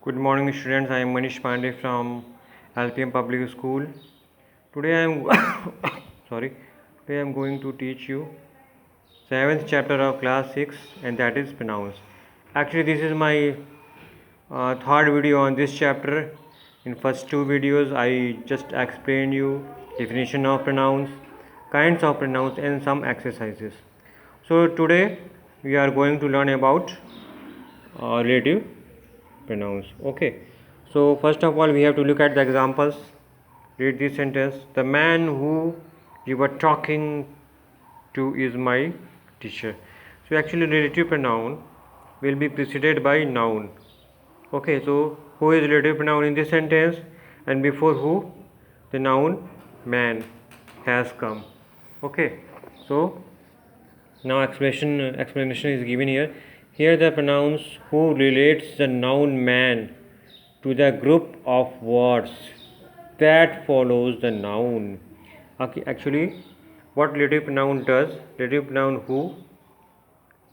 Good morning, students. I am Manish Pandey from LPM Public School. Today I am sorry. Today I am going to teach you seventh chapter of class 6, and that is pronouns. Actually, this is my third video on this chapter. In first two videos, I just explained you definition of pronouns, kinds of pronouns, and some exercises. So today we are going to learn about relative pronouns. Okay, so first of all we have to look at the examples. Read this sentence: the man who you were talking to is my teacher. So actually relative pronoun will be preceded by noun. Okay, so who is relative pronoun in this sentence, and before who the noun man has come. Okay, so now explanation is given here. Here the pronouns who relates the noun man to the group of words that follows the noun. Okay, actually, what relative pronoun does? Relative pronoun who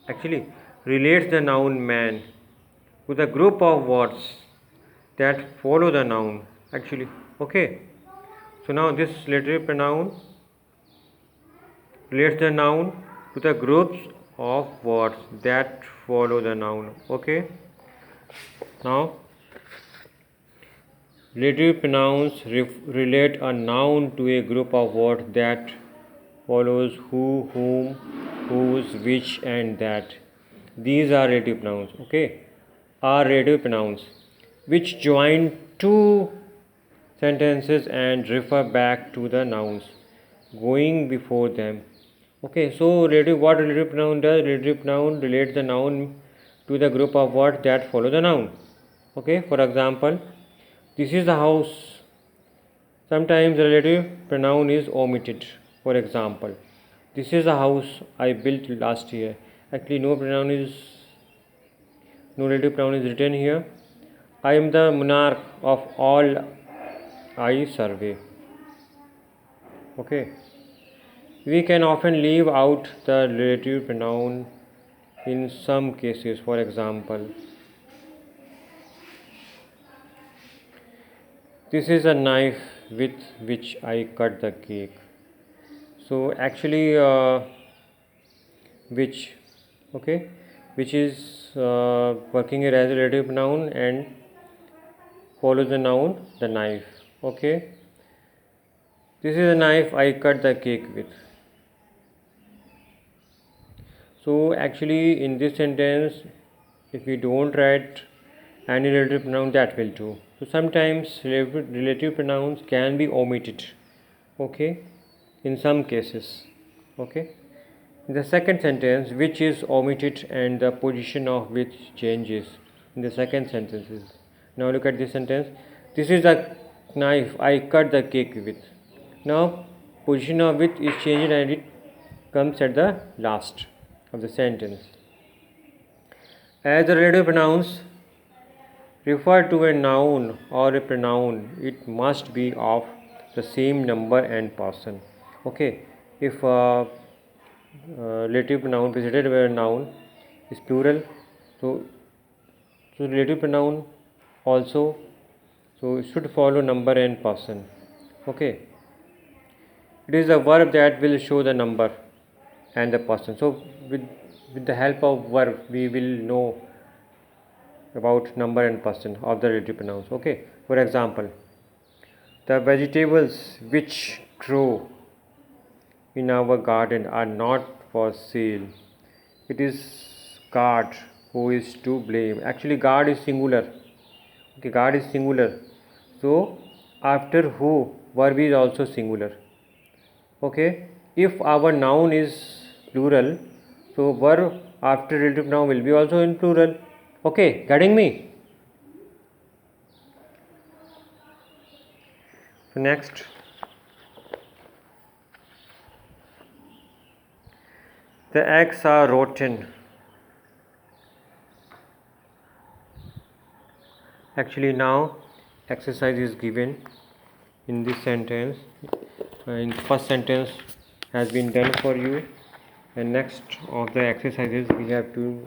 actually relates the noun man to the group of words that follow the noun. Actually, okay. So now this relative pronoun relates the noun to the groups of words that follow the noun. Okay. Now relative pronouns relate a noun to a group of words that follows who, whom, whose, which, and that. These are relative pronouns. Okay, are relative pronouns which join two sentences and refer back to the nouns going before them. Okay, so what relative pronoun does? Relative pronoun relates the noun to the group of words that follow the noun. Okay, for example, this is the house. Sometimes the relative pronoun is omitted. For example, this is the house I built last year. Actually, no relative pronoun is written here. I am the monarch of all I survey. Okay. We can often leave out the relative pronoun in some cases. For example, this is a knife with which I cut the cake. So actually, which, okay, which is working as a relative pronoun and follows the noun the knife. Okay, this is a knife I cut the cake with. So actually, in this sentence, if we don't write any relative pronoun, that will do. So sometimes relative pronouns can be omitted. Okay, in some cases. Okay. In the second sentence, which is omitted and the position of which changes in the second sentence. Now look at this sentence. This is the knife I cut the cake with. Now position of which is changed and it comes at the last of the sentence. As the relative pronouns refer to a noun or a pronoun, it must be of the same number and person. Okay, if relative pronoun preceded by a noun is plural, so relative pronoun also, so it should follow number and person. Okay, it is a verb that will show the number and the person. So with the help of verb we will know about number and person of the relative pronouns. Okay, for example, the vegetables which grow in our garden are not for sale. It is God who is to blame. Actually, God is singular. Okay, God is singular. So after who, verb is also singular. Okay, if our noun is plural, so verb after relative noun will be also in plural. Okay, getting me? So next, the eggs are rotten. Actually, now exercise is given in this sentence. In first sentence has been done for you, and next of the exercises we have to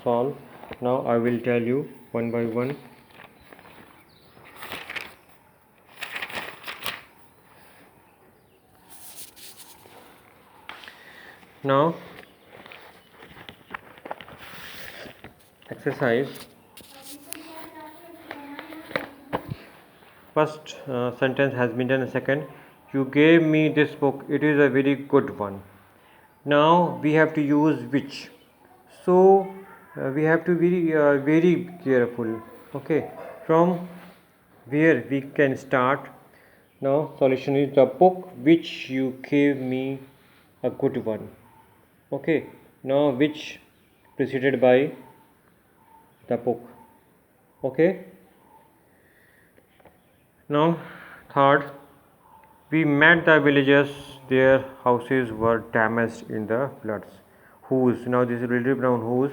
solve. Now I will tell you one by one. Now exercise. First sentence has been done. Second, you gave me this book, it is a very good one. Now we have to use which. So we have to be very careful. Okay, from where we can start. Now solution is the book which you gave me a good one. Okay, now which preceded by the book. Okay, now third, we met the villagers, their houses were damaged in the floods. Whose, now this is relative pronoun whose,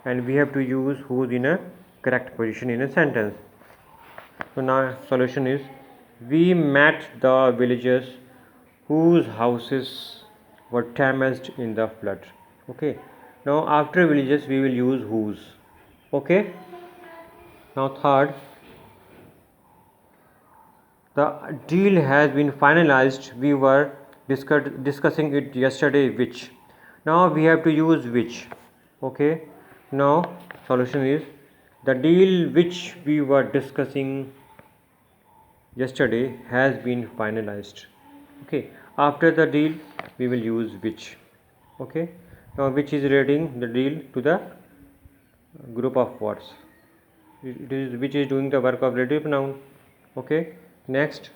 and we have to use whose in a correct position in a sentence. So now solution is, we met the villagers whose houses were damaged in the flood. Okay, now after villages we will use whose. Okay, now third, the deal has been finalized. We were discussing it yesterday. Which, now we have to use which. Okay, now solution is, the deal which we were discussing yesterday has been finalized. Okay, after the deal we will use which. Okay, now which is relating the deal to the group of words. It is which is doing the work of relative noun. Okay, next,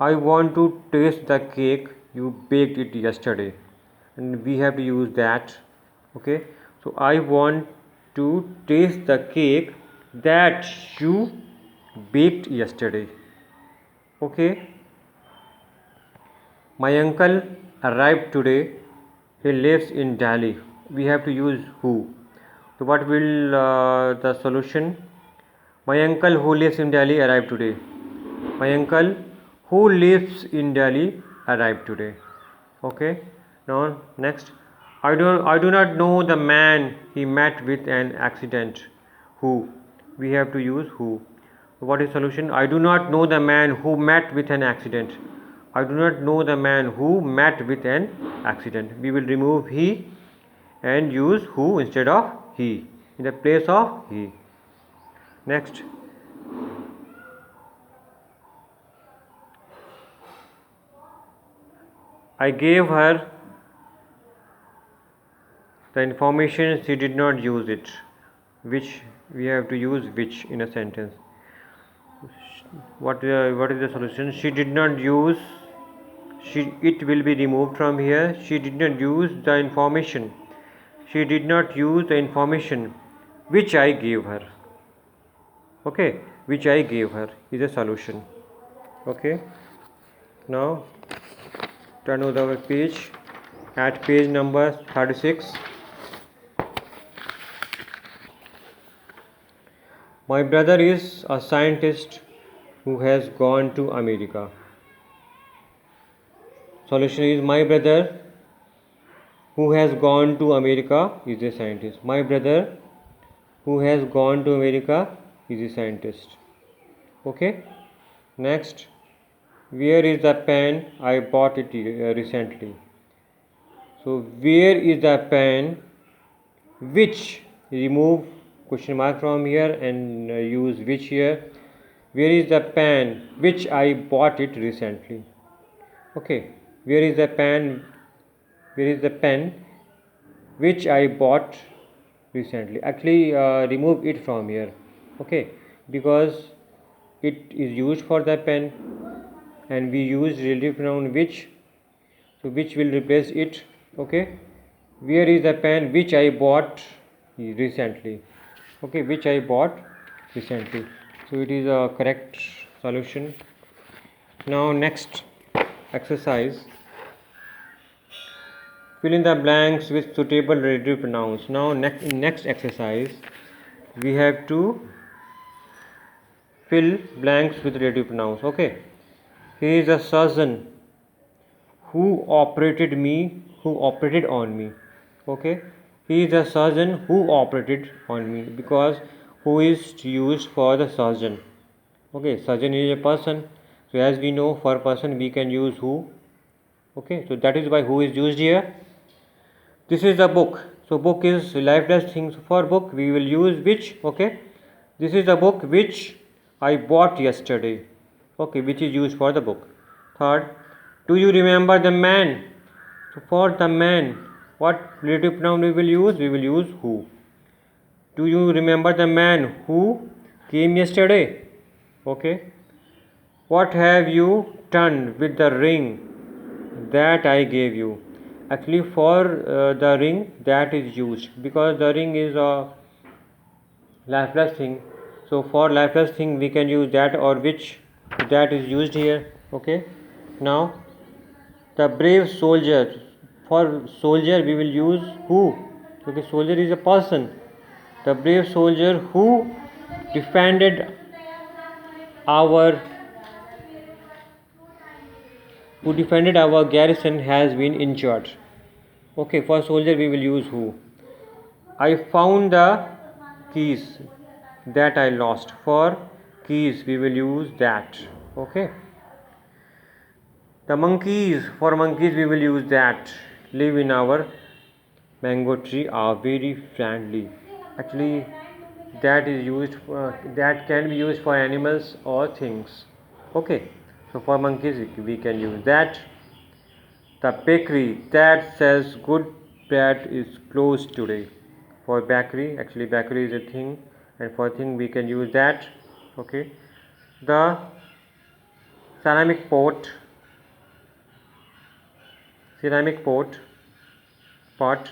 I want to taste the cake, you baked it yesterday, and we have to use that. Okay, so I want to taste the cake that you baked yesterday. Okay, my uncle arrived today, he lives in Delhi. We have to use who. So what will the solution? My uncle who lives in Delhi arrived today. My uncle who lives in Delhi arrived today. Okay, now next, I do not know the man he met with an accident. Who, we have to use who. What is solution? I do not know the man who met with an accident. I do not know the man who met with an accident. We will remove he and use who instead of he, in the place of he. Next, I gave her the information, she did not use it. Which, we have to use which in a sentence. What is the solution? She did not use, it will be removed from here. She did not use the information. She did not use the information which I gave her. Okay, which I gave her is a solution. Okay, now turn over the page at page number 36. My brother is a scientist who has gone to America. Solution is, my brother who has gone to America is a scientist. My brother who has gone to America is a scientist. Okay, next, where is the pen? I bought it recently. So where is the pen which, remove question mark from here and use which here. Where is the pen which I bought it recently? Okay, where is the pen? Where is the pen which I bought recently? Actually remove it from here. Okay, because it is used for the pen and we use relative pronoun which, so which will replace it. Okay, where is the pen which I bought recently? Okay, which I bought recently. So it is a correct solution. Now next exercise, fill in the blanks with suitable relative pronouns. Now next exercise we have to fill blanks with relative pronouns. Okay, he is a surgeon who operated on me. Okay, he is a surgeon who operated on me, because who is used for the surgeon. Okay, surgeon is a person, so as we know for person we can use who. Okay, so that is why who is used here. This is the book. So book is lifeless thing. So for book we will use which. Okay, this is the book which I bought yesterday. Okay, which is used for the book. Third, do you remember the man? So for the man, what relative pronoun we will use? We will use who. Do you remember the man who came yesterday? Okay. What have you done with the ring that I gave you? Actually for the ring that is used, because the ring is a lifeless thing. So for lifeless thing we can use that or which. That is used here. Okay. Now the brave soldier. For soldier we will use who. Okay, soldier is a person. The brave soldier who defended our garrison has been injured. Okay, for soldier we will use who. I found the keys that I lost. For keys we will use that. Okay. The monkeys, for monkeys we will use that. Live in our mango tree are very friendly. Actually that is used that can be used for animals or things. Okay, so for monkeys we can use that. The bakery that sells good bread is closed today. For bakery, actually bakery is a thing, and for thing we can use that. Okay. The ceramic pot pot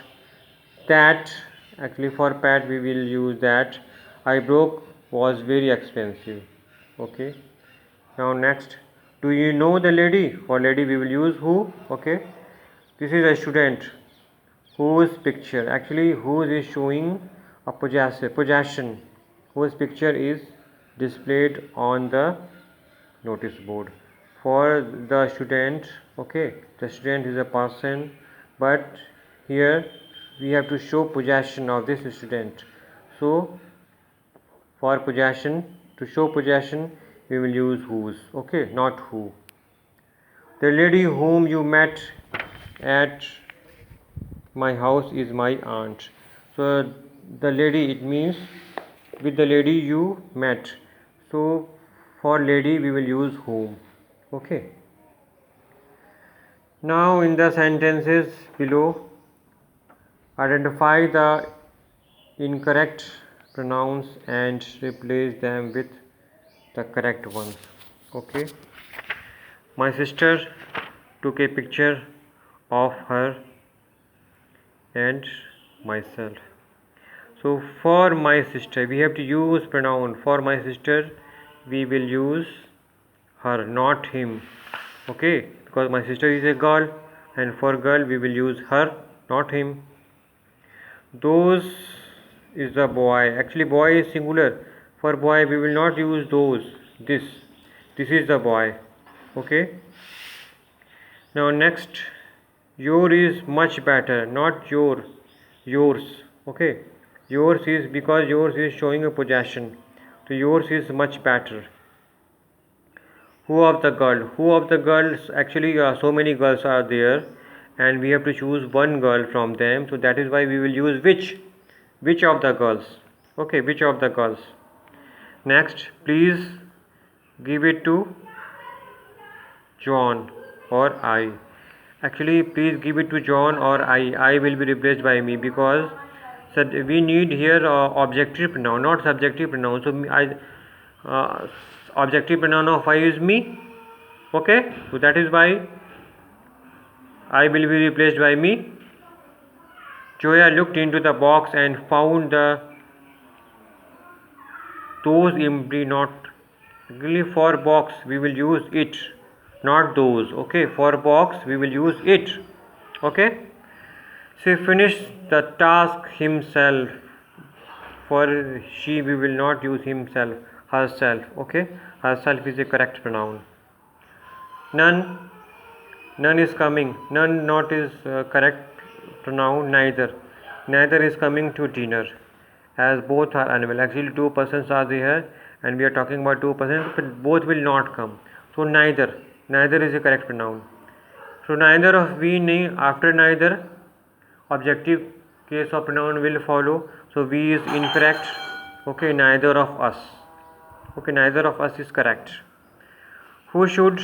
that, actually for pet we will use that. I broke was very expensive. Okay. Now next, do you know the lady? For lady we will use who. Okay. This is a student whose picture, actually whose is showing a possession, whose picture is displayed on the notice board. For the student, okay, the student is a person, but here we have to show possession of this student. So for possession, to show possession we will use whose. Okay, not who. The lady whom you met at my house is my aunt. So the lady, it means with the lady you met. So for lady we will use whom. Okay. Now in the sentences below, identify the incorrect pronouns and replace them with the correct ones. Okay. My sister took a picture of her and myself. So for my sister we have to use pronoun. For my sister we will use her, not him. Okay, because my sister is a girl, and for girl we will use her, not him. Those is the boy. Actually boy is singular. For boy we will not use those. This is the boy. Okay. Now next, your is much better, not yours. Okay, yours is, because yours is showing a possession, so yours is much better. Who of the girls, actually so many girls are there and we have to choose one girl from them, so that is why we will use which of the girls. Okay, which of the girls. Next, please give it to John or I. Actually please give it to John or I will be replaced by me, because we need here objective pronoun, not subjective pronoun. So objective pronoun of I is me. Okay, so that is why I will be replaced by me. Joya looked into the box and found those empty. Not really, for box we will use it, not those. Okay, for box we will use it. Okay. She finished the task himself. For she we will not use himself, herself. Okay, herself is a correct pronoun. None is coming. None not is correct pronoun. Neither is coming to dinner, as both are unwell. Actually two persons are there and we are talking about two persons, but both will not come. So neither is a correct pronoun. So neither of we, after neither objective case of pronoun will follow. So V is incorrect. Okay, neither of us. Okay, neither of us is correct. Who should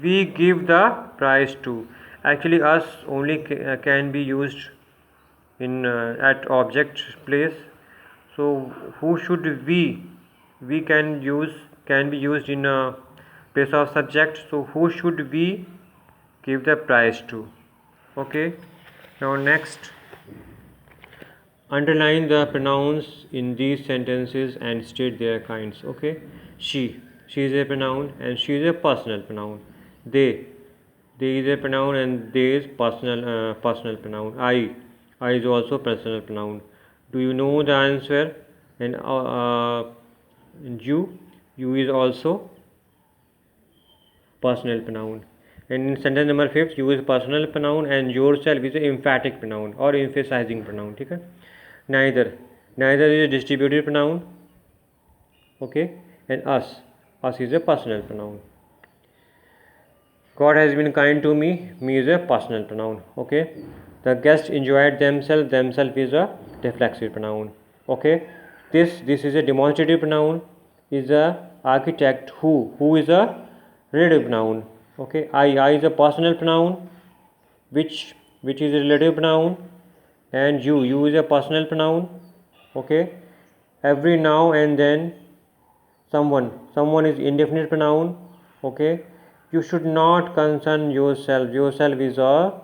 we give the prize to? Actually, us only can be used in at object place. So who should we can be used in a place of subject. So who should we give the prize to? Okay, now next, underline the pronouns in these sentences and state their kinds. Okay, she is a pronoun and she is a personal pronoun. They is a pronoun and they is personal pronoun. I is also personal pronoun. Do you know the answer? And you is also personal pronoun. And in sentence number 5, you is personal pronoun and yourself is an emphatic pronoun or emphasizing pronoun. ठीक है? Neither is a distributive pronoun. Okay, and us is a personal pronoun. God has been kind to me is a personal pronoun. Okay, the guests enjoyed themselves is a reflexive pronoun. Okay, this is a demonstrative pronoun, is a architect who is a relative pronoun. Okay, I is a personal pronoun which is a relative pronoun, and you is a personal pronoun. Okay, every now and then someone is indefinite pronoun. Okay, you should not concern yourself is a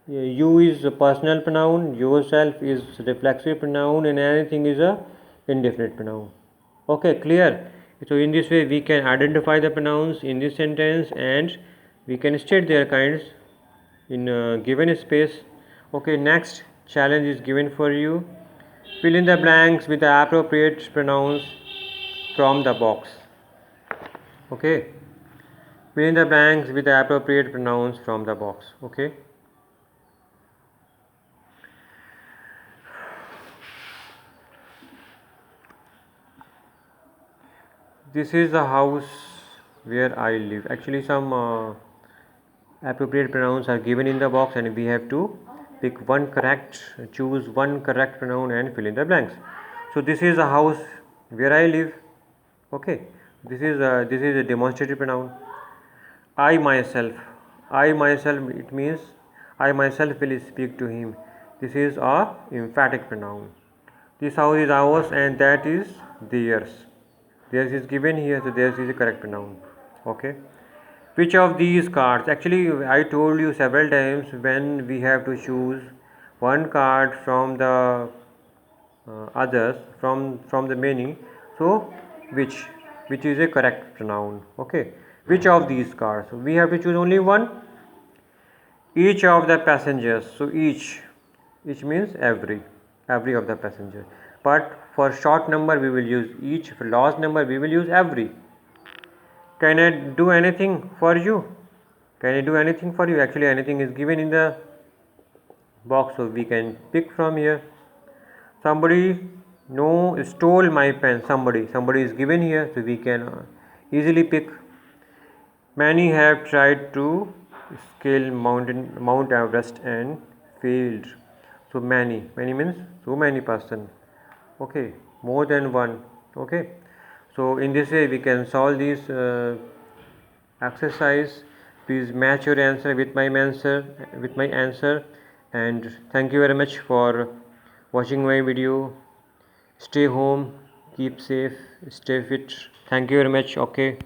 you is a personal pronoun, yourself is reflexive pronoun, and anything is a indefinite pronoun. Okay, clear? So in this way we can identify the pronouns in this sentence and we can state their kinds in a given space. Okay, next challenge is given for you. Fill in the blanks with the appropriate pronouns from the box. Okay, fill in the blanks with the appropriate pronouns from the box. Okay, this is the house where I live. Actually, some appropriate pronouns are given in the box and we have to choose one correct pronoun and fill in the blanks. So this is the house where I live. Okay, this is a demonstrative pronoun. I myself, it means I myself will speak to him. This is a emphatic pronoun. This house is ours and that is theirs. Theirs is given here, so theirs is a correct pronoun. Okay, which of these cards? Actually, I told you several times when we have to choose one card from the others, from the many. So which is a correct pronoun. Okay, which of these cards? So we have to choose only one. Each of the passengers. So each means every of the passengers. But for short number we will use each. For large number we will use every. Can I do anything for you? Can I do anything for you? Actually, anything is given in the box, so we can pick from here. Somebody stole my pen. Somebody is given here, so we can easily pick. Many have tried to scale Mount Everest and failed. So many means so many person. Okay, more than one. Okay, so in this way we can solve this exercise. Please match your answer with my answer, and thank you very much for watching my video. Stay home, keep safe, stay fit. Thank you very much. Okay.